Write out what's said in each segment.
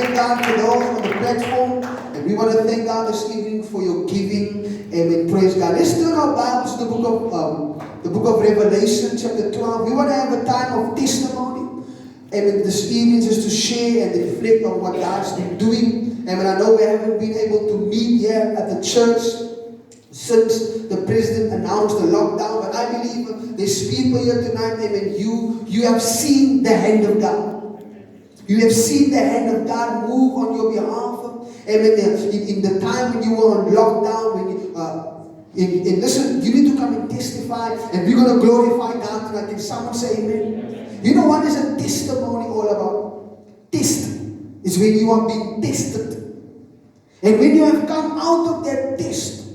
thank God for those on the platform. And we want to thank God this evening for your giving. Amen. Praise God. Let's turn our Bibles to the book of Revelation, chapter 12. We want to have a time of testimony. Amen. This evening just to share and reflect on what God's been doing. Amen. I know we haven't been able to meet here at the church since the president announced the lockdown, but I believe there's people here tonight, amen. You have seen the hand of God. You have seen the hand of God move on your behalf. Amen. In the time when you were on lockdown, when you listen, you need to come and testify, and we're going to glorify God tonight. Can someone say amen? You know what is a testimony all about? Test is when you are being tested. And when you have come out of that test,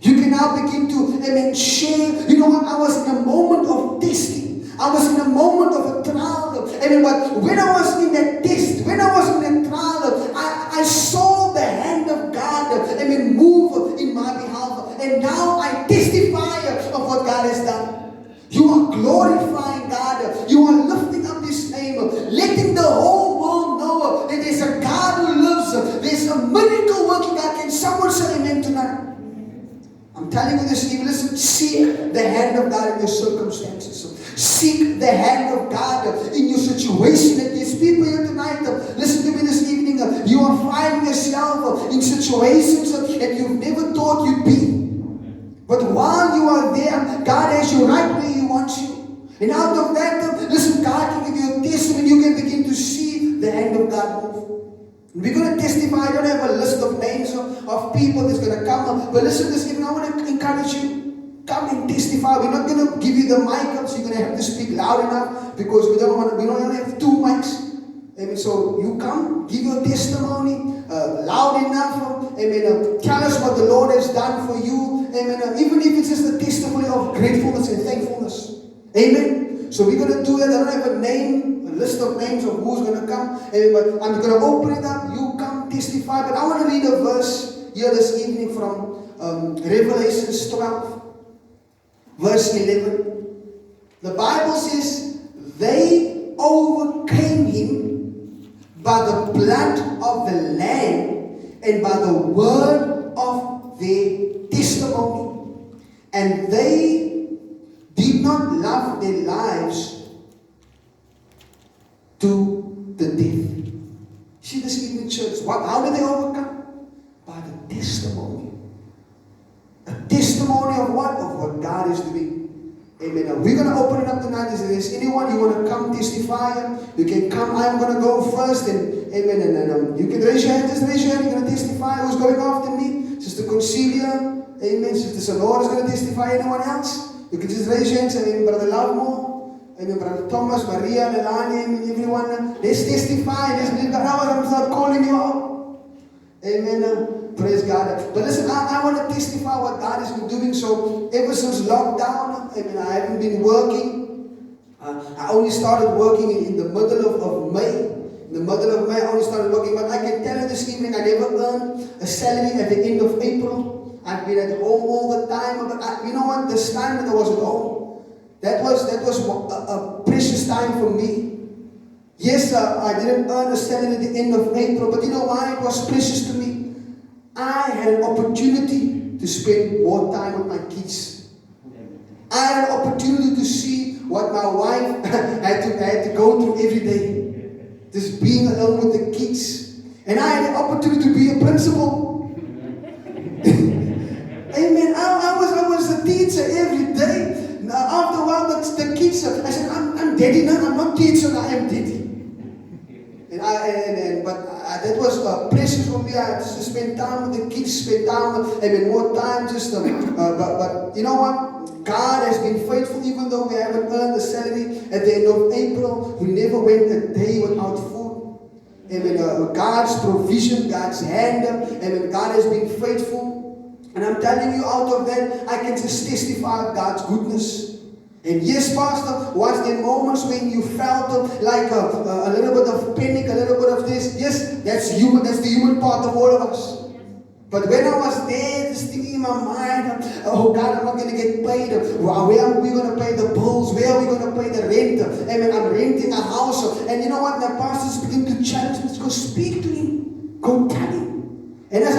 you can now begin to, amen, share. You know what? I was in a moment of testing. I was in a moment of a trial. Amen. But when I was in that test, when I was in that trial, I saw the hand of God, amen, move in my behalf. And now I testify of what God has done. You are glorifying God. You are lifting up His name, letting the whole world know that there's a God who lives. There's a miracle working God. Can someone say amen tonight? I'm telling you this evening, listen, seek the hand of God in your circumstances. Seek the hand of God in your situation. And there's people here tonight, listen to me this evening, you are finding yourself in situations that you've never thought you'd be. But while you are there, God has you right where He wants you. And out of that, listen, God can give you a testimony. You can begin to see the hand of God move. We're going to testify. I don't have a list of names of people that's going to come. But listen, this evening, I want to encourage you. Come and testify. We're not going to give you the mic up, so you're going to have to speak loud enough because we don't only have 2 mics. Amen. So you come, give your testimony loud enough. Amen. Tell us what the Lord has done for you. Amen. Even if it's just a testimony of gratefulness and thankfulness. Amen. So we're going to do that. I don't have a list of names of who's going to come. But I'm going to open it up. You come testify. But I want to read a verse here this evening from Revelation 12, verse 11. The Bible says, they overcame him by the blood of the Lamb and by the word of their testimony. And they did not love their lives to the death. See this evening, church. How did they overcome? By the testimony. A testimony of what? Of what God is doing. Amen. Now, we're going to open it up tonight. If there's anyone you want to come testify, you can come. I'm going to go first. And amen. And you can raise your hand. Just raise your hand. You're going to testify. Who's going after me? Sister Concelia. Amen. Sister Sonora is going to testify. Anyone else? You can just raise your hand. Say, Brother Lovemore. Amen. Brother Thomas, Maria, Lelani, amen. Everyone. Let's testify. Let's believe God. I'm not calling you out. Amen. Praise God. But listen, I want to testify what God has been doing. So ever since lockdown, amen, I haven't been working. I only started working in the middle of May. In the middle of May, I only started working. But I can tell you this evening, I never earned a salary at the end of April. I've been at home all the time. But you know what? This time that I was at home, that was a precious time for me. Yes, I didn't earn a salary at the end of April. But you know why it was precious to me? I had an opportunity to spend more time with my kids. I had an opportunity to see what my wife had to go through every day. Just being alone with the kids. And I had an opportunity to be a principal. Amen. I was a teacher every day. Now, after a while, the kids, I said, I'm daddy now. I'm not teacher, I am daddy. But that was precious for me. I had to spend time with the kids, spend time, more time. But you know what? God has been faithful, even though we haven't earned the salary at the end of April. We never went a day without food. Amen. God's provision, God's hand. Amen. God has been faithful, and I'm telling you, out of that, I can just testify of God's goodness. And yes, Pastor, was there moments when you felt like a little bit of panic, a little bit of this? Yes, that's human. That's the human part of all of us. But when I was there, just thinking in my mind, oh God, I'm not going to get paid. Where are we going to pay the bills? Where are we going to pay the rent? Amen. I'm renting a house. And you know what? My pastors begin to challenge me to go speak to him.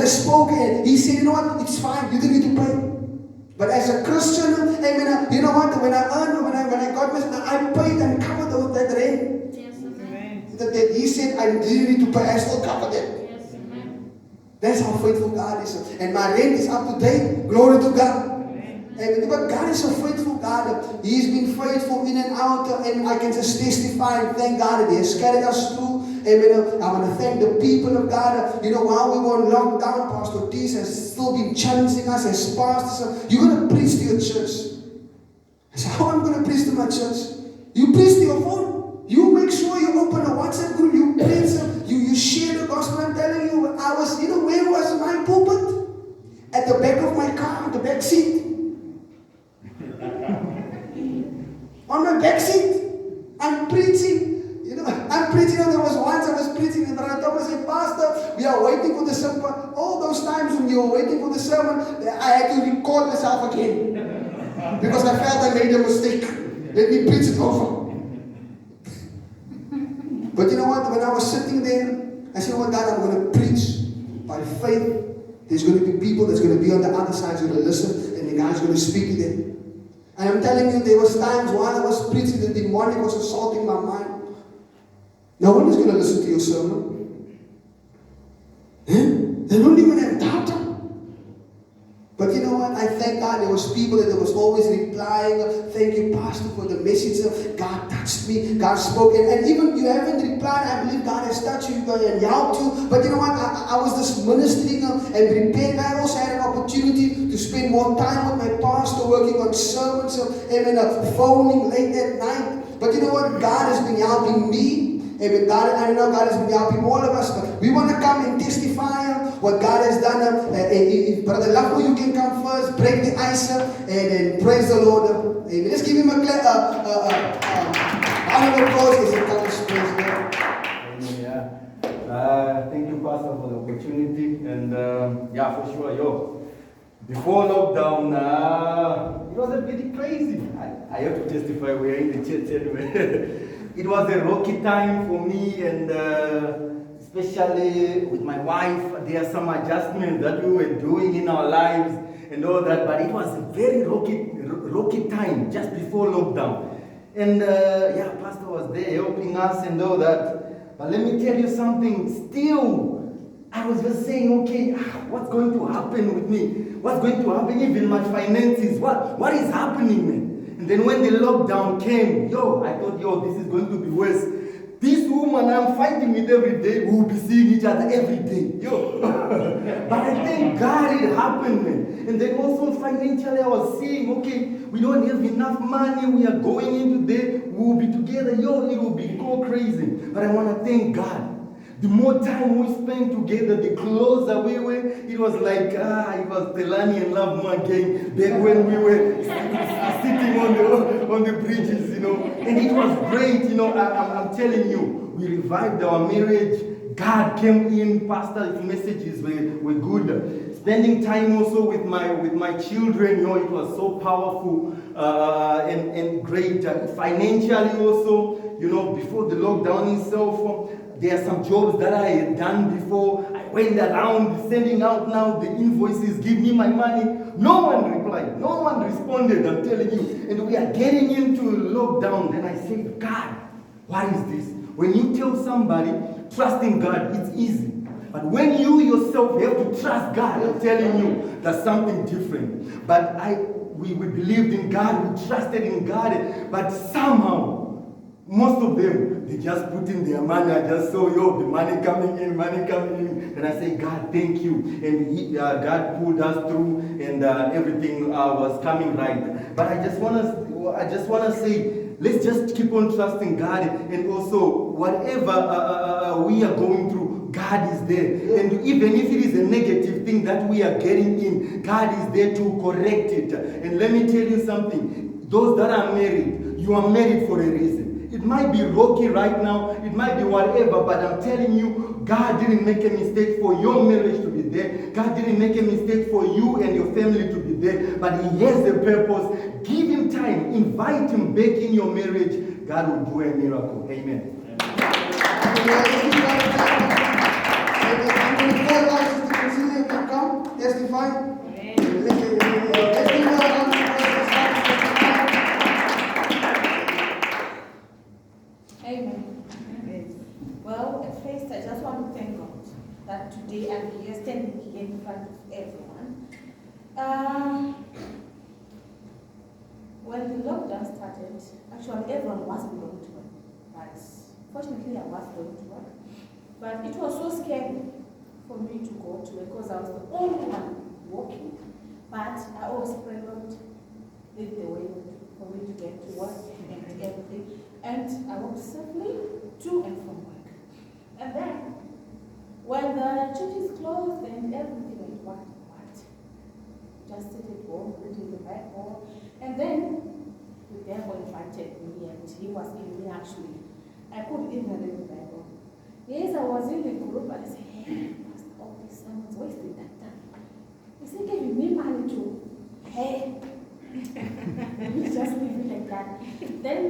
pastor spoke and he said, you know what, it's fine, you don't need to pay. But as a Christian, amen, you know what, when I got this, I paid and covered that rent. Yes, amen. He said, I didn't need to pay, I still covered it. Yes, amen. That's how faithful God is. And my rent is up to date. Glory to God. Amen. But God is a faithful God. He's been faithful in and out. And I can just testify and thank God that He has carried us through. Amen. I want to thank the people of God. You know, while we were on lockdown, Pastor T has still been challenging us as pastors. You're going to preach to your church. I said, how am I going to preach to my church? You preach to your phone. You make sure you open a WhatsApp group. You preach. You share the gospel. I'm telling you, I was, you know, where was my pulpit? At the back of my car, the back seat. On my back seat. I'm preaching. You know, I'm preaching. There was once I was preaching, and Brother Thomas said, Pastor, we are waiting for the sermon. All those times when you were waiting for the sermon, I had to record myself again. Because I felt I made a mistake. Let me preach it over. But you know what? When I was sitting there, I said, oh God, I'm going to preach by faith. There's going to be people that's going to be on the other side, going to listen, and the God's going to speak to them. And I'm telling you, there was times while I was preaching, the demonic was assaulting my mind. No one is going to listen to your sermon. They don't even have data. But you know what? I thank God there was people that was always replying. Thank you, Pastor, for the message. God touched me. God spoke. And even you haven't replied, I believe God has touched you and helped you. But you know what? I was just ministering and preparing. I also had an opportunity to spend more time with my pastor, working on sermons and phoning late at night. But you know what? God has been helping me. Amen. God, I know God has been helping all of us, but we want to come and testify what God has done. If Brother Lafo, you can come first, break the ice, and praise the Lord. Amen. Let's give him a round of applause as he comes. Praise God. Amen. Thank you, Pastor, for the opportunity. And for sure, before lockdown, it was a bit crazy. I have to testify. We are in the church anyway. It was a rocky time for me, and especially with my wife. There are some adjustments that we were doing in our lives and all that, but it was a very rocky time just before lockdown. And Pastor was there helping us and all that. But let me tell you something, still, I was just saying, okay, what's going to happen with me? What's going to happen even my finances? What is happening, man? And then when the lockdown came, I thought, this is going to be worse. This woman I'm fighting with every day, we will be seeing each other every day. But I thank God it happened, man. And then also financially I was seeing, okay, we don't have enough money, we are going into there, we will be together, it will be go crazy. But I want to thank God. The more time we spent together, the closer we were. It was like, it was Telani and Love again, back when we were sitting on the bridges, And it was great, I'm telling you, we revived our marriage. God came in, Pastor's messages were good. Spending time also with my children, it was so powerful and great. Financially also, before the lockdown itself, there are some jobs that I had done before. I went around sending out now the invoices, give me my money. No one replied. No one responded, I'm telling you. And we are getting into lockdown. Then I said, God, what is this? When you tell somebody, trusting God, it's easy. But when you yourself have to trust God, I'm telling you, that's something different. But we believed in God, we trusted in God, but somehow, most of them, they just put in their money. I just saw, the money coming in. And I say, God, thank you. And God pulled us through, and everything was coming right. But I just want to say, let's just keep on trusting God, and also whatever we are going through, God is there. And even if it is a negative thing that we are getting in, God is there to correct it. And let me tell you something. Those that are married, you are married for a reason. It might be rocky right now, it might be whatever, but I'm telling you, God didn't make a mistake for your marriage to be there. God didn't make a mistake for you and your family to be there, but He has a purpose. Give Him time, invite Him back in your marriage. God will do a miracle. Amen. that today I'm here, standing here in front of everyone. When the lockdown started, actually everyone was going to work, but fortunately I was going to work. But it was so scary for me to go to work because I was the only one walking. But I always prayed, Lord, lead the way for me to get to work and everything. And I walked safely to and from work. And then, when the church is closed and everything went what? Just sit at home, reading the Bible. And then, the devil invited me and he was in me actually. I couldn't even read the Bible. Yes, I was in the group and I said, hey, Pastor, all these sermons, wasting that time. He said, giving me money to, hey. Just leave it like that. Then,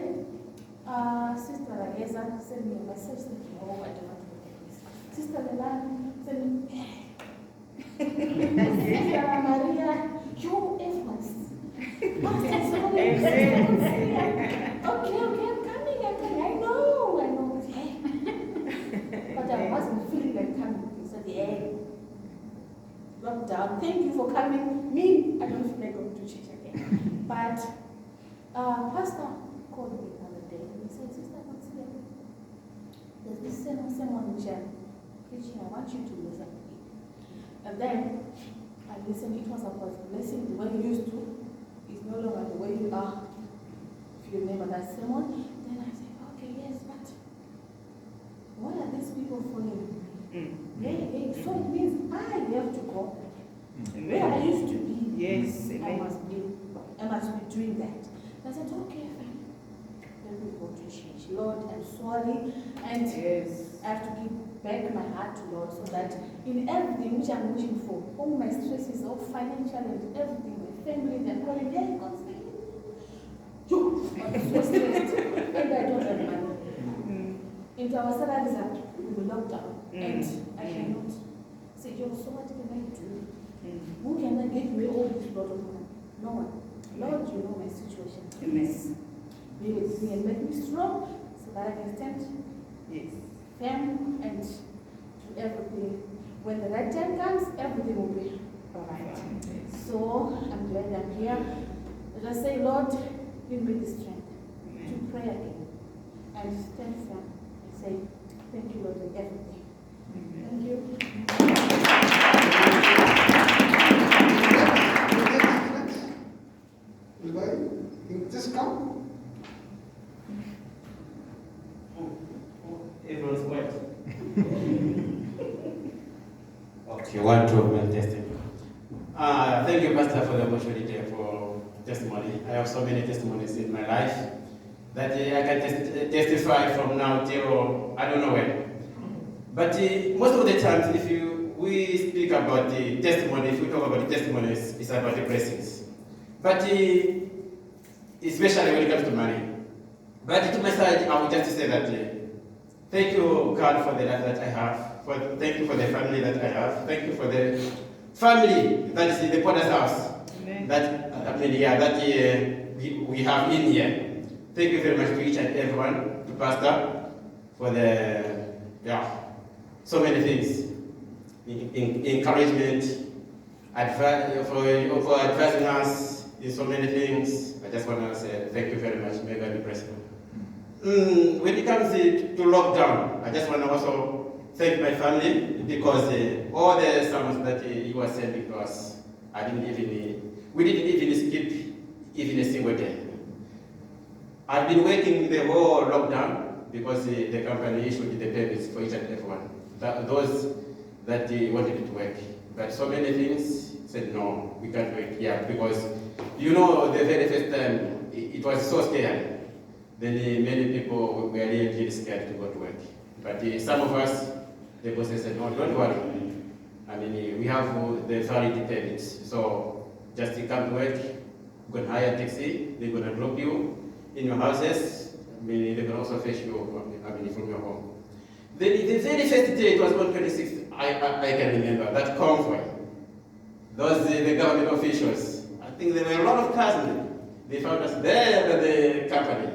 Sister Reza sent me a message saying, oh, I don't want to look at this. Sister Lelan sent me, hey. Sister Maria, you efforts. Pastor, sorry. Okay, I'm coming. I know. Hey. But I wasn't feeling like coming. He said, hey, lockdown, thank you for coming. Me, I don't feel like going to church again. But Pastor called me the other day and he said, Sister, what's here? There's this someone which I'm preaching. I want you to listen to me. And then I listened. It was about blessing the way you used to. It's no longer the way you are. If you remember that sermon, then I said, okay, yes, but why are these people following me? Yeah. So it means I have to go where I used to be. Yes, I must be doing that. I said, okay, fine. Let me go to church. Lord, I'm sorry. And yes. I have to give back my heart to Lord so that in everything which I'm wishing for, all my stresses, all financial and everything, my family, they're calling, hey, God's name. I'm so stressed. And I don't have money. And our salaries are with the lockdown. And I cannot say, so what can I do? Who can I give me all this lot of money? No one. Lord, you know my situation. Please be with me and make me strong so that I can stand firm and do everything. When the right time comes, everything will be all right. So I'm glad I'm here. Let us say, Lord, give me the strength to pray again and stand firm and say, thank you, Lord, in everything. Thank you. Just come. Everyone's quiet. Okay, 1, 2, well tested. Thank you, Pastor, for the opportunity for testimony. I have so many testimonies in my life that I can testify from now till I don't know when. But most of the times, if we speak about the testimony, if we talk about the testimonies, it's about the blessings. But especially when it comes to money. But to my side, I would just say that thank you, God, for the life that I have. Thank you for the family that I have. Thank you for the family that is in the Potter's house. Amen. We have in here. Thank you very much to each and everyone, to Pastor, for the so many things, encouragement, for advising us in so many things. I just want to say thank you very much. May God be praised. When it comes to lockdown, I just want to also thank my family because all the sermons that you were sending to us, we didn't even skip even a single day. I've been working the whole lockdown because the company issued the permits for each and everyone. Those that wanted to work. But so many things said no, we can't work here because the very first time it was so scary. Then many people were really scared to go to work. But some of us, the bosses said, no, don't worry. We have the valid permits. So just come to work, you can hire a taxi, they're going to drop you in your houses. They can also fetch you from your home. The very first day, it was on 26th, I can remember, that convoy. Those the government officials, I think there were a lot of cars. They found us there at the company.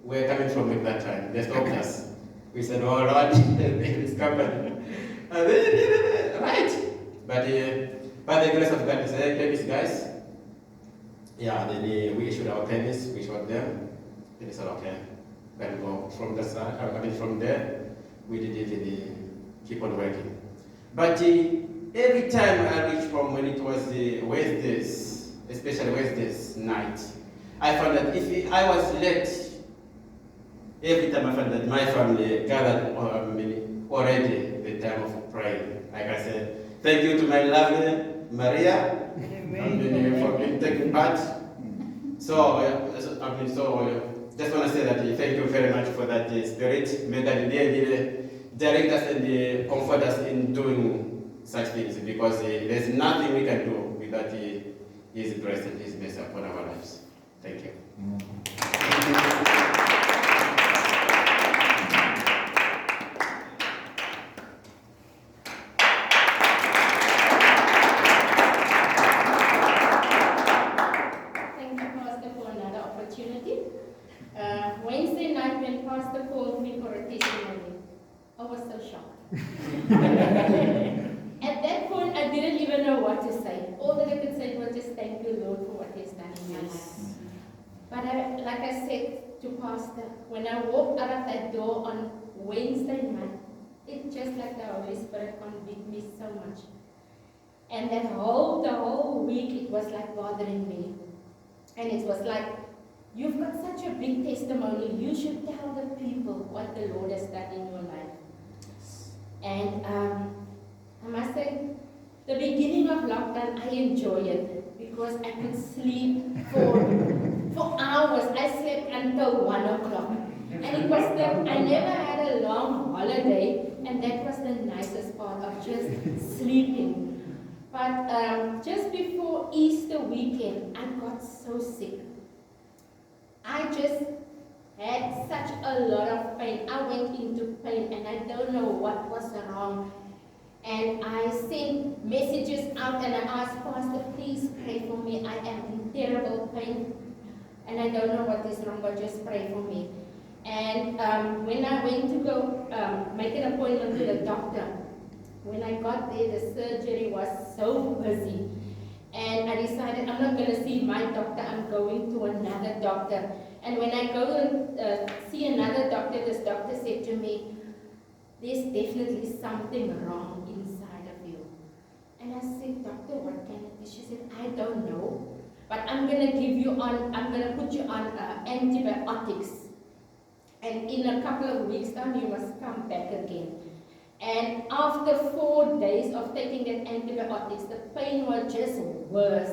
We were coming from at that time. They stopped us. We said, oh Lord, this company. And But by the grace of God, it's Atlantis, guys. Yeah, then we issued our pennies, we showed them. And they said, okay, then go from the side. From there, we didn't keep on working. But every time I reached home, when it was Wednesdays, especially Wednesdays night, I found that if I was late, every time I found that my family gathered already the time of prayer. Like I said, thank you to my lovely Maria for taking part. So, just want to say that thank you very much for that spirit. May God really direct us and comfort us in doing such things, because there's nothing we can do without His grace and His mercy upon our lives. Thank you. Wednesday night when Pastor called me for a testimony, I was so shocked. At that point, I didn't even know what to say. All that I could say was just thank you, Lord, for what He's done in my life. But like I said to Pastor, when I walked out of that door on Wednesday night, it just like the Holy Spirit convicted me so much. And the whole week, it was like bothering me. And it was like, you've got such a big testimony. You should tell the people what the Lord has done in your life. And I must say, the beginning of lockdown, I enjoyed it because I could sleep for hours. I slept until 1 o'clock. And it was I never had a long holiday, and that was the nicest part of just sleeping. But just before Easter weekend, I got so sick. I just had such a lot of pain. I went into pain and I don't know what was wrong. And I sent messages out and I asked Pastor, please pray for me. I am in terrible pain and I don't know what is wrong, but just pray for me. And when I went to go make an appointment with the doctor, when I got there, the surgery was so busy. And I decided I'm not going to see my doctor, I'm going to another doctor. And when I go and see another doctor, this doctor said to me, there's definitely something wrong inside of you. And I said, doctor, what can it be? She said, I don't know, but I'm going to put you on antibiotics. And in a couple of weeks time, you must come back again. And after 4 days of taking that antibiotics, the pain was just worse.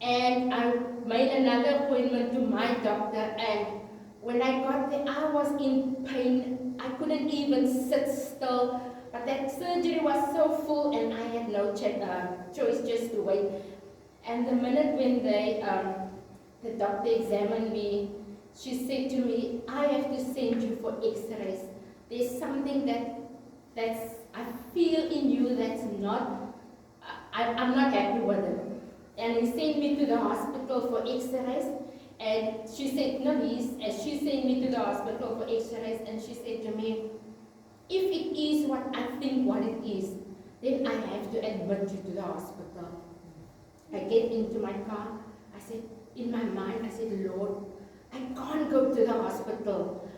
And I made another appointment to my doctor, and when I got there, I was in pain. I couldn't even sit still, but that surgery was so full and I had no choice just to wait. And the minute when the doctor examined me, she said to me, I have to send you for x-rays. There's something that's I feel in you that's not, I'm not happy with it. And he sent me to the hospital for x-rays. And she said, she sent me to the hospital for x-rays, and she said to me, if it is what I think what it is, then I have to admit you to the hospital. I get into my car. I said, in my mind, I said, Lord, I can't go to the hospital.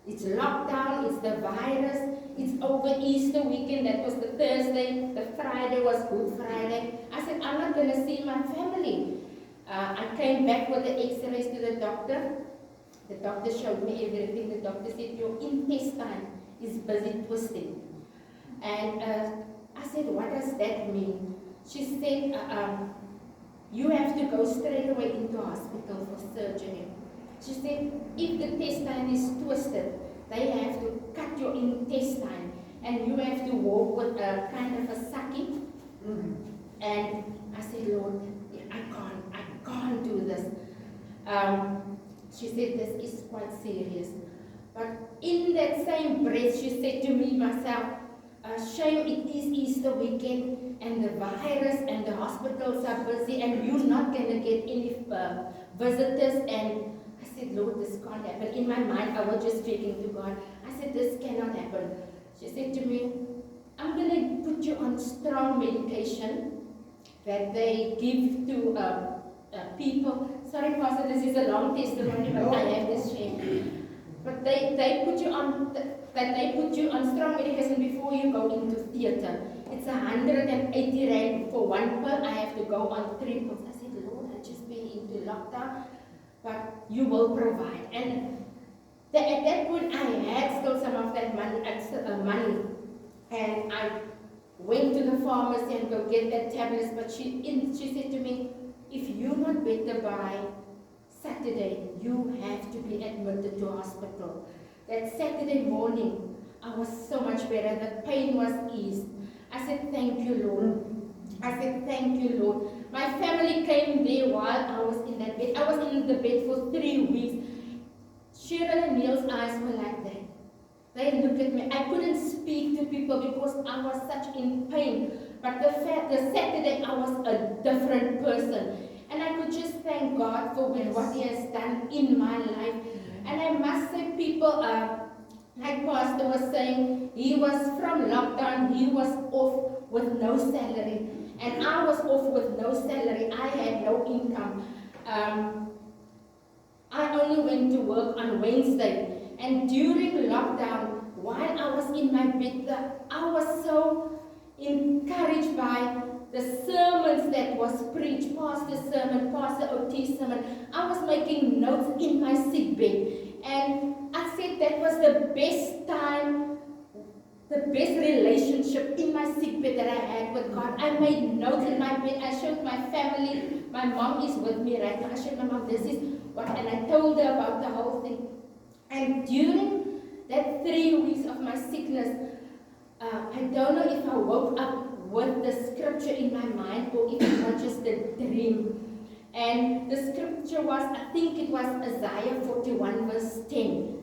It's lockdown, it's the virus, it's over Easter weekend, that was the Thursday, the Friday was Good Friday. I said, I'm not going to see my family. I came back with the x-rays to the doctor. The doctor showed me everything. The doctor said, your intestine is busy twisting. And I said, what does that mean? She said, you have to go straight away into hospital for surgery. She said, if the intestine is twisted, they have to cut your intestine and you have to walk with a kind of a sucky. And I said, Lord, I can't do this. She said, this is quite serious. But in that same breath, she said to me, myself, shame it is Easter weekend and the virus and the hospitals are busy and you're not going to get any visitors. And I said, Lord, this can't happen. In my mind, I was just speaking to God. I said, this cannot happen. She said to me, I'm going to put you on strong strong medication that they give to people. Sorry, Pastor, this is a long testimony, but I have this share. But they put you on strong medication before you go into theater. It's 180 rand for one pill. I have to go on 3 pills. I said, Lord, I just been into lockdown, but you will provide. And at that point, I had still some of that money, and I went to the pharmacy and go get that tablets. But she said to me, if you're not better by Saturday, you have to be admitted to hospital. That Saturday morning, I was so much better. The pain was eased. I said, thank you, Lord. I said, thank you, Lord. My family came there while I was in that bed. I was in the bed for 3 weeks. Cheryl and Neil's eyes were like that. They looked at me. I couldn't speak to people because I was such in pain. But the Saturday, I was a different person. And I could just thank God for what He has done in my life. And I must say, people, like Pastor was saying, he was from lockdown, he was off with no salary. And I was off with no salary. I had no income. I only went to work on Wednesday. And during lockdown, while I was in my bed, I was so encouraged by the sermons that was preached, Pastor's sermon, Pastor OT's sermon. I was making notes in my sick bed. And I said that was the best time, the best relationship in my sick bed that I had with God. I made notes in my bed. I showed my family. My mom is with me right now. I showed my mom, this is what, and I told her about the whole thing. And during that 3 weeks of my sickness, I don't know if I woke up with the scripture in my mind or if it was just a dream. And the scripture was, I think it was Isaiah 41 verse 10.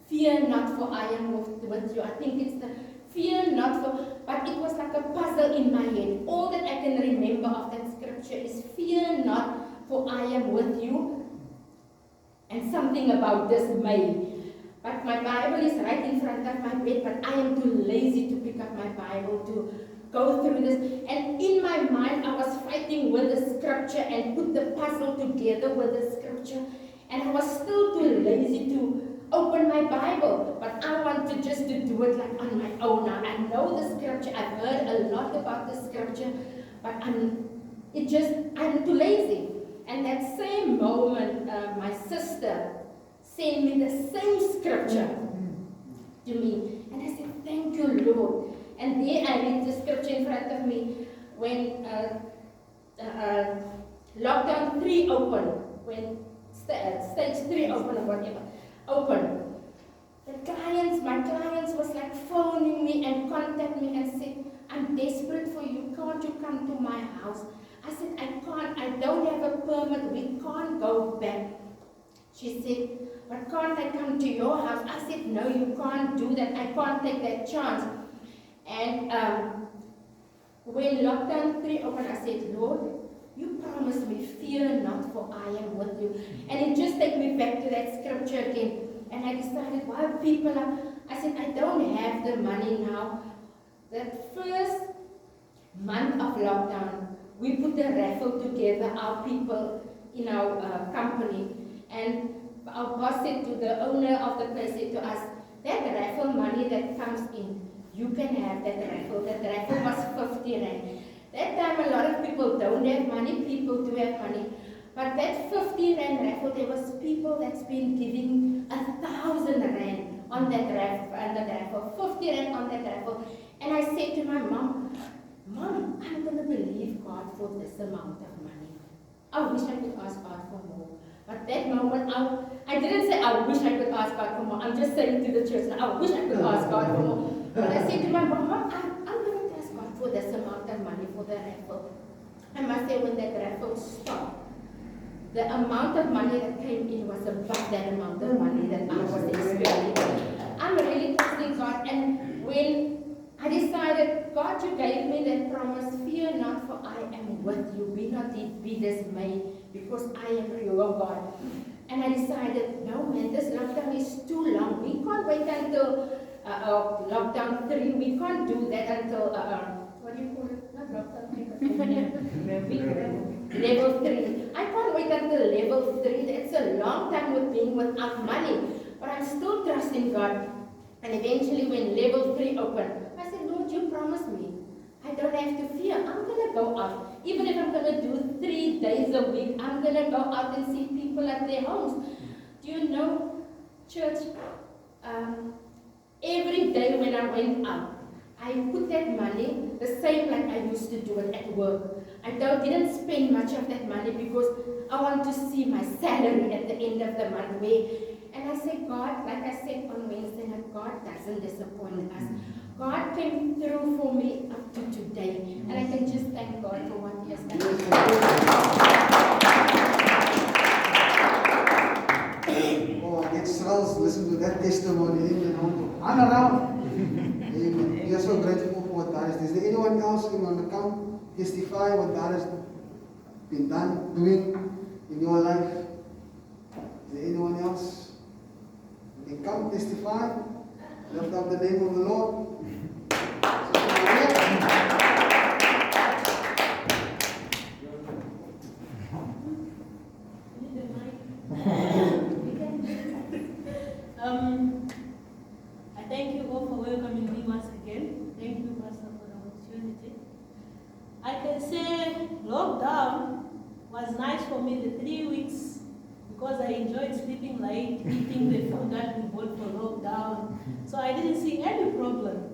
Fear not, for I am with you. I think it's the fear not, for, but it was like a puzzle in my head. All that I can remember of that scripture is fear not, for I am with you. And something about dismay. But my Bible is right in front of my bed, but I am too lazy to pick up my Bible to go through this. And in my mind, I was fighting with the scripture and put the puzzle together with the scripture. And I was still too lazy to open my Bible. But I wanted just to do it like on my own now. I know the scripture. I've heard a lot about the scripture. But I'm too lazy. And that same moment, my sister sent me the same scripture to me. And I said, thank you, Lord. And there I read the scripture in front of me when lockdown 3 opened, when stage 3 opened or whatever, opened. My clients was like phoning me and contacting me and said, I'm desperate for you, can't you come to my house? I said, I can't, I don't have a permit, we can't go back. She said, but can't I come to your house? I said, no, you can't do that, I can't take that chance. And when lockdown 3 opened, I said, Lord, you promised me, fear not, for I am with you. And it just took me back to that scripture again. And I decided, while people are, I said, I don't have the money now. That first month of lockdown, we put a raffle together, our people in our company. And our boss said to the owner of the place, said to us, that raffle money that comes in, you can have that raffle. That raffle was 50 rand. That time a lot of people don't have money, people do have money. But that 50 rand raffle, there was people that's been giving 1,000 rand on that raffle, 50 rand on that raffle. And I said to my mom, Mom, I'm going to believe God for this amount of money. I wish I could ask God for more. But that moment, I didn't say I wish I could ask God for more. I'm just saying to the church, I wish I could ask God for more. But I said to my mom, I'm going to ask God for this amount of money for the raffle. I must say, when that raffle stopped, the amount of money that came in was above that amount of money that I was expecting. I'm really trusting God. And when I decided, God, you gave me that promise, fear not, for I am with you. Be not be dismayed, because I am your God. And I decided, no man, this lockdown is too long. We can't wait until lockdown 3. We can't do that until, what do you call it? Not Level 3. I can't wait until level 3. That's a long time with being without money. But I'm still trusting God. And eventually when level 3 opened, I said, Lord, you promised me. I don't have to fear. I'm going to go out. Even if I'm going to do 3 days a week, I'm going to go out and see people at their homes. Do you know, church, every day when I went out, I put that money the same like I used to do it at work. I didn't spend much of that money because I want to see my salary at the end of the month. And I said, God, like I said on Wednesday night, God doesn't disappoint us. God came through for me up to today. And I can just thank God for what He has done. Oh, I get thrills. Listen to that testimony. Amen. And around. Amen. We are so grateful for what God has done. Is there anyone else who want to come testify what God has been doing in your life? Is there anyone else? You can come testify. Lift up the name of the Lord. I thank you all for welcoming me once again. Thank you, Pastor, for the opportunity. I can say lockdown was nice for me the 3 weeks because I enjoyed sleeping late, eating the food that we bought for lockdown. So I didn't see any problem.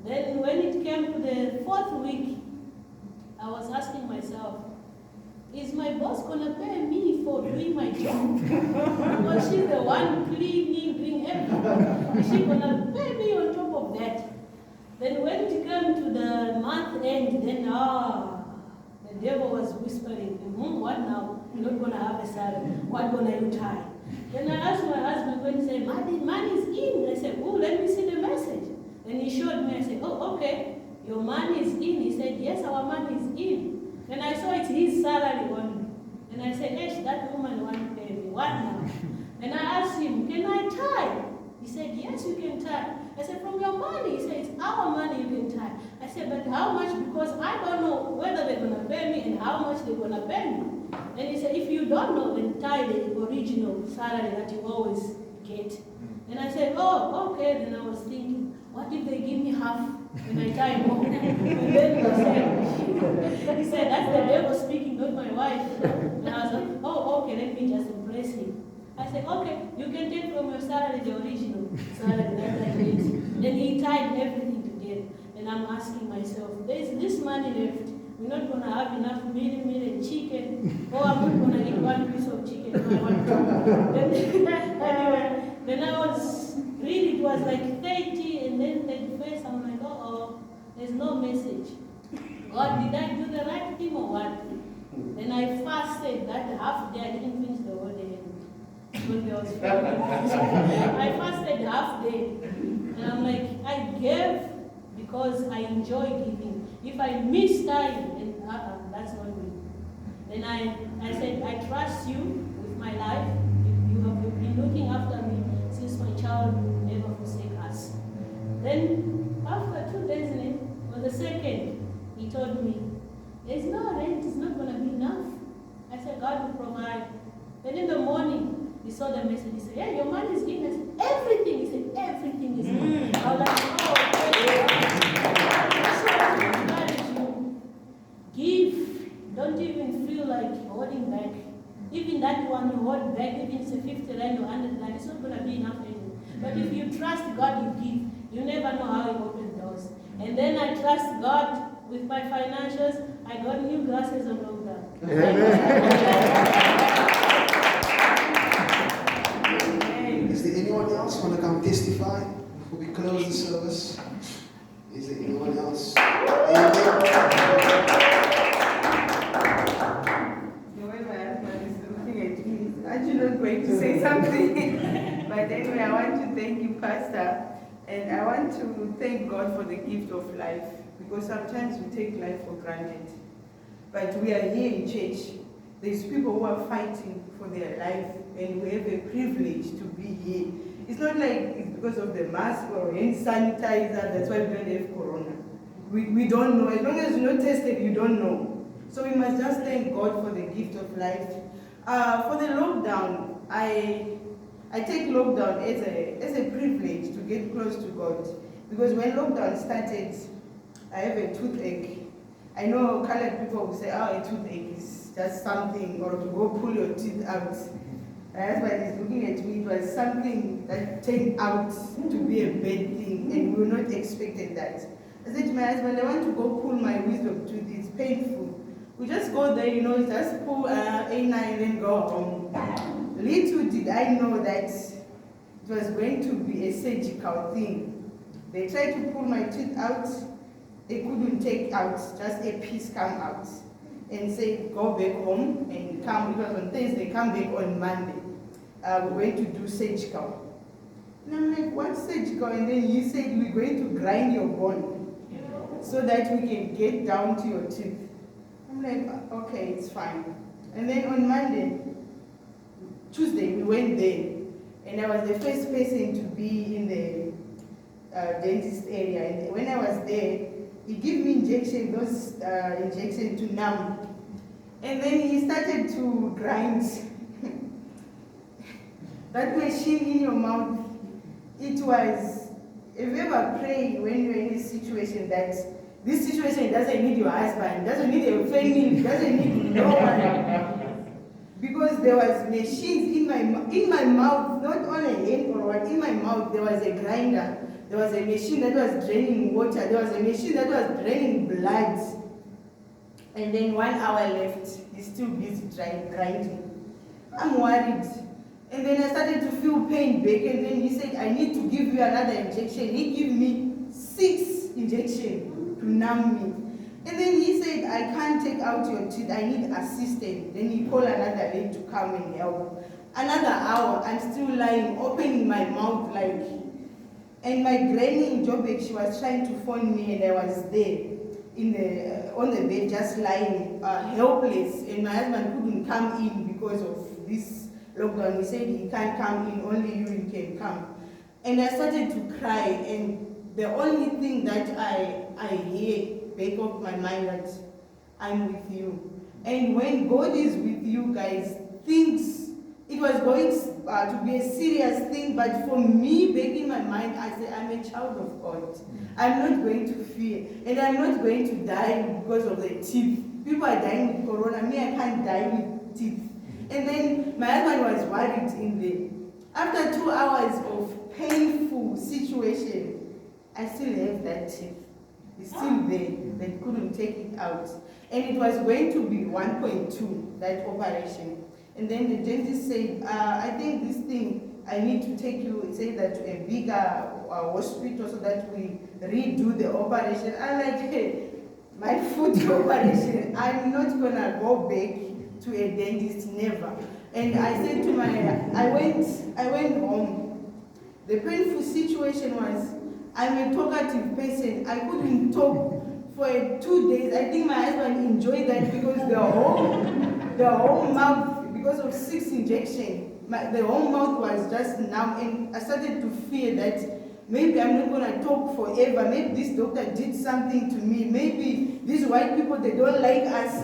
Then when it came to the 4th week, I was asking myself, is my boss going to pay me for doing my job? Because she's the one cleaning, doing everything. Is she going to pay me on top of that? Then when it came to the month end, then the devil was whispering, what now? You're not going to have a salary. What going to you tie? Then I asked my husband when he said, money's in. I said, oh, let me see the message. Then he showed me. I said, oh, okay, your money is in. He said, yes, our money is in. Then I saw it's his salary only. And I said, yes, that woman wants to pay me. What now? Then I asked him, can I tie? He said, yes, you can tie. I said, from your money? He said, it's our money, you can tie. I said, but how much? Because I don't know whether they're going to pay me and how much they're going to pay me. And he said, if you don't know, then tie the original salary that you always get. And I said, oh, okay. Then I was thinking, what if they give me half when I tie more? And then he said, that's the devil speaking, not my wife. And I was like, oh, okay, let me just impress him. I said, okay, you can take from your salary the original salary that I get. Then he tied everything together. And I'm asking myself, there's this money left. We're not going to have enough million chicken. Or I'm not going to eat one piece of chicken. Then I was really, it was like 30 and then 31st. I'm like, there's no message. God, did I do the right thing or what? Then I fasted that half day. I didn't finish the whole day. I fasted half day. And I'm like, I gave because I enjoy giving. If I miss time, then that's not good. Then I said, I trust you with my life. You have been looking after me since my child will never forsake us. Then after 2 days, on the 2nd, he told me, there's no rent, it's not going to be enough. I said, God will provide. Then in the morning, he saw the message. He said, yeah, your money is in. I said, everything. He said, everything is in. I was like, give. Don't even feel like holding back. Even that one you hold back, even if it's 50 rand or 100 rand, it's not going to be enough anymore. But if you trust God, you give. You never know how He opens doors. And then I trust God with my financials. I got new glasses on lockdown. Is there anyone else want to come testify before we close the service? Is there anyone else? The way my husband is looking at me is actually not going to say something. But anyway, I want to thank you, Pastor. And I want to thank God for the gift of life. Because sometimes we take life for granted. But we are here in church. There's people who are fighting for their life. And we have a privilege to be here. It's not like it's because of the mask or hand sanitizer, that's why we don't have corona. we don't know. As long as you're not tested, you don't know. So we must just thank God for the gift of life. For the lockdown, I take lockdown as a privilege to get close to God. Because when lockdown started, I have a toothache. I know colored people will say, oh, a toothache is just something, or to go pull your teeth out. My husband is looking at me, it was something that turned out to be a bad thing, and we were not expecting that. I said to my husband, I want to go pull my wisdom tooth, it's painful. We just go there, just pull A9 and then go home. Little did I know that it was going to be a surgical thing. They tried to pull my teeth out, they couldn't take out, just a piece come out. And said, go back home and come, because on Thursday, come back on Monday. We're going to do surgical. And I'm like, what surgical? And then he said, we're going to grind your bone so that we can get down to your teeth. I'm like, okay, it's fine. And then on Monday, Tuesday, we went there. And I was the first person to be in the dentist area. And when I was there, he gave me those injections to numb. And then he started to grind. That machine in your mouth, it was, if you ever pray when you're in a situation that this situation doesn't need your husband, doesn't need your family, doesn't need no one. Because there was machines in my mouth, not on a hand or what, in my mouth there was a grinder. There was a machine that was draining water. There was a machine that was draining blood. And then 1 hour left. He's still busy grinding. I'm worried. And then I started to feel pain back. And then he said, I need to give you another injection. He gave me 6 injections to numb me. And then he said, I can't take out your teeth. I need assistance. Then he called another lady to come and help. Another hour, I'm still lying, opening my mouth like. And my granny in Joburg, she was trying to phone me, and I was there on the bed, just lying, helpless. And my husband couldn't come in because of this lockdown. He said he can't come in, only you can come. And I started to cry, and the only thing that I hear back of my mind that I'm with you. And when God is with you guys, it was going to be a serious thing, but for me, back in my mind, I said, I'm a child of God. I'm not going to fear, and I'm not going to die because of the teeth. People are dying with corona, me, I can't die with teeth. And then my husband was worried in there. After 2 hours of painful situation, I still have that teeth. It's still there, they couldn't take it out. And it was going to be 1.2, that operation. And then the dentist said, I think this thing, I need to take you, say that to a bigger hospital so that we redo the operation. I'm like, hey, my foot operation, I'm not gonna go back to a dentist, never. And I said to I went home. The painful situation was, I'm a talkative person. I couldn't talk for 2 days. I think my husband enjoyed that because the whole mouth, because of 6 injections, the whole mouth was just numb, and I started to fear that maybe I'm not going to talk forever. Maybe this doctor did something to me. Maybe these white people, they don't like us.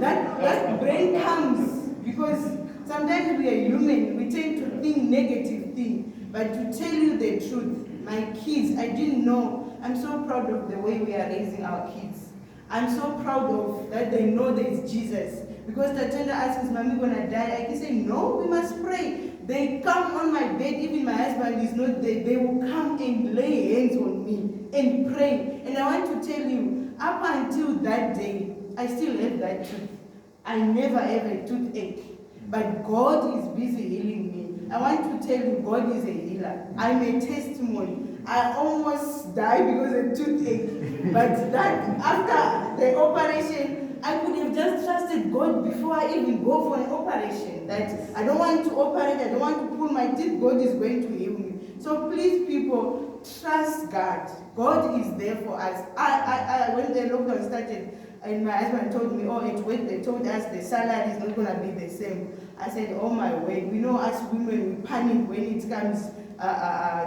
That brain comes, because sometimes we are human. We tend to think negative things. But to tell you the truth, my kids, I didn't know. I'm so proud of the way we are raising our kids. I'm so proud of that they know there is Jesus. Because the tender asks, is mommy gonna die? I can say, no, we must pray. They come on my bed, even my husband is not there. They will come and lay hands on me and pray. And I want to tell you, up until that day, I still have that tooth. I never have a toothache. But God is busy healing me. I want to tell you, God is a healer. I'm a testimony. I almost died because of toothache. But that after the operation, I could have just trusted God before I even go for an operation. That I don't want to operate, I don't want to pull my teeth, God is going to heal me. So please, people, trust God. God is there for us. When the lockdown started, and my husband told me, at work they told us the salary is not going to be the same. I said, oh my word, we know us women, we panic when it comes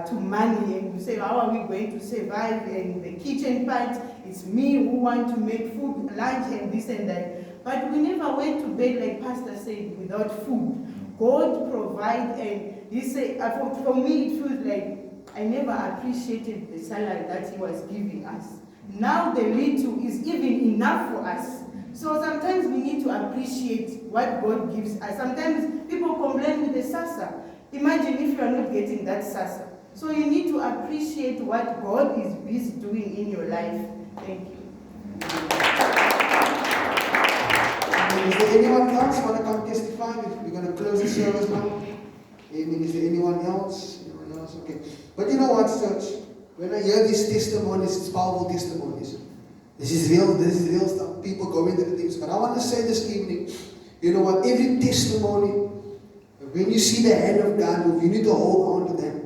to money, and we say, how are we going to survive, and the kitchen part, it's me who want to make food, lunch and this and that. But we never went to bed, like Pastor said, without food. God provide, and he said, for me it feels like I never appreciated the salary that he was giving us. Now the little is even enough for us. So sometimes we need to appreciate what God gives us. Sometimes people complain with the sasa. Imagine if you are not getting that sasa. So you need to appreciate what God is doing in your life. Thank you. Is there anyone else want to come testify? We're going to close the service now. Amen. Is there anyone else? Anyone else? Okay. But you know what, church? When I hear these testimonies, it's powerful testimonies. This is real stuff. People going through things. But I want to say this evening, you know what? Every testimony, when you see the hand of God move, you need to hold on to them.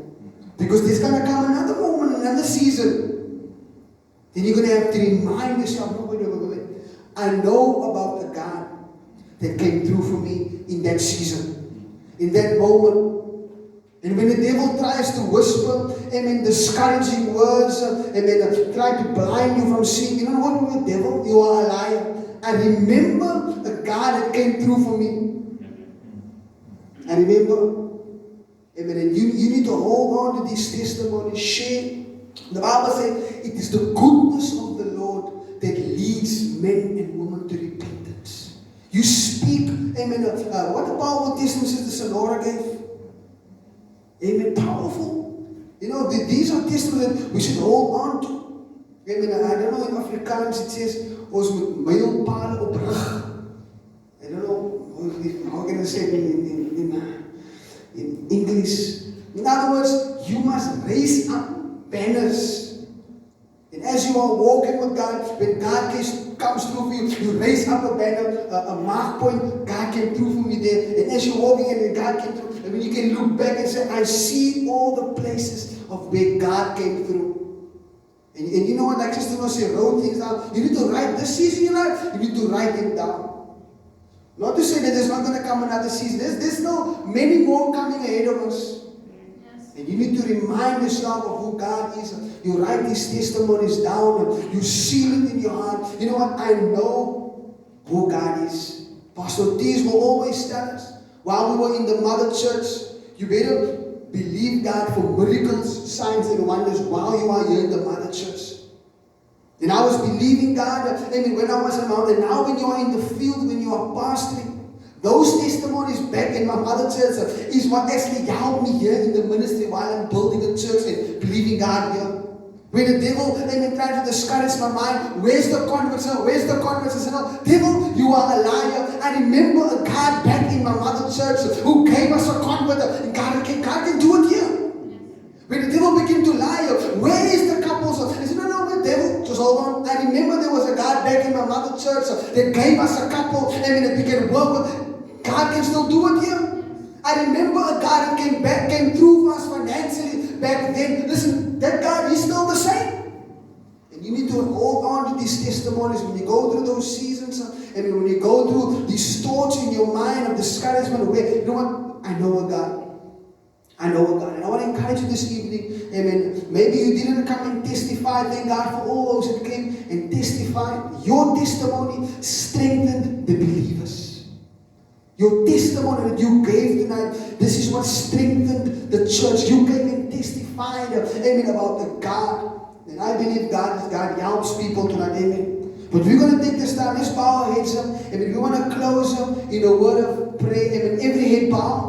Because there's going to come another moment, another season. Then you're going to have to remind yourself, wait. I know about the God that came through for me in that season, in that moment. And when the devil tries to whisper, discouraging words, try to blind you from seeing, you know what, devil, you are a liar. I remember a God that came through for me. I remember. And you need to hold on to these testimonies, share. The Bible says it is the goodness of the Lord that leads men and women to repentance. You speak, what the powerful testimony says the Sonora gave. Amen. Powerful. You know, these are testimonies that we should hold on to. Amen. I don't know in Afrikaans it says, ons moet mylpale oprig. I don't know, how can I say it in English? In other words, you must raise up banners. And as you are walking with God, when God comes through for you, you raise up a banner, a mark point. God came through for me there. And as you're walking and God came through, I mean, you can look back and say, I see all the places of where God came through. And you know what, like Sister Rose said, wrote things down. You need to write this season in your life, you need to write it down. Not to say that there's not going to come another season. There's still many more coming ahead of us. And you need to remind yourself of who God is. You write these testimonies down. You seal it in your heart. You know what? I know who God is. Pastor Tees will always tell us, while we were in the mother church, you better believe God for miracles, signs and wonders while you are here in the mother church. And I was believing God, when I was around, and now when you are in the field, when you are pastoring, those testimonies back in my mother church is what actually helped me here in the ministry while I'm building a church and believing God here. When the devil tried to discourage my mind, where's the converts? Where's the converts? I said, no, devil, you are a liar. I remember a God back in my mother church who gave us a convert, and God can do it here. When the devil began to lie, where is the couples? I said, no, devil, just hold on. I remember there was a God back in my mother church that gave us a couple, and when it began to work with. God can still do it here. I remember a God that came through for us financially back then. Listen, that God, He's still the same. And you need to hold on to these testimonies when you go through those seasons, and when you go through these thoughts in your mind of discouragement, where, you know what? I know a God. I know a God. And I want to encourage you this evening. Amen. Maybe you didn't come and testify. Thank God for all those that came and testified. Your testimony strengthened the believers. Your testimony that you gave tonight, this is what strengthened the church. You came and testified, about the God. And I believe God helps people tonight, amen. But we're going to take this time, let's bow our heads up, we want to close in a word of prayer, every head bow.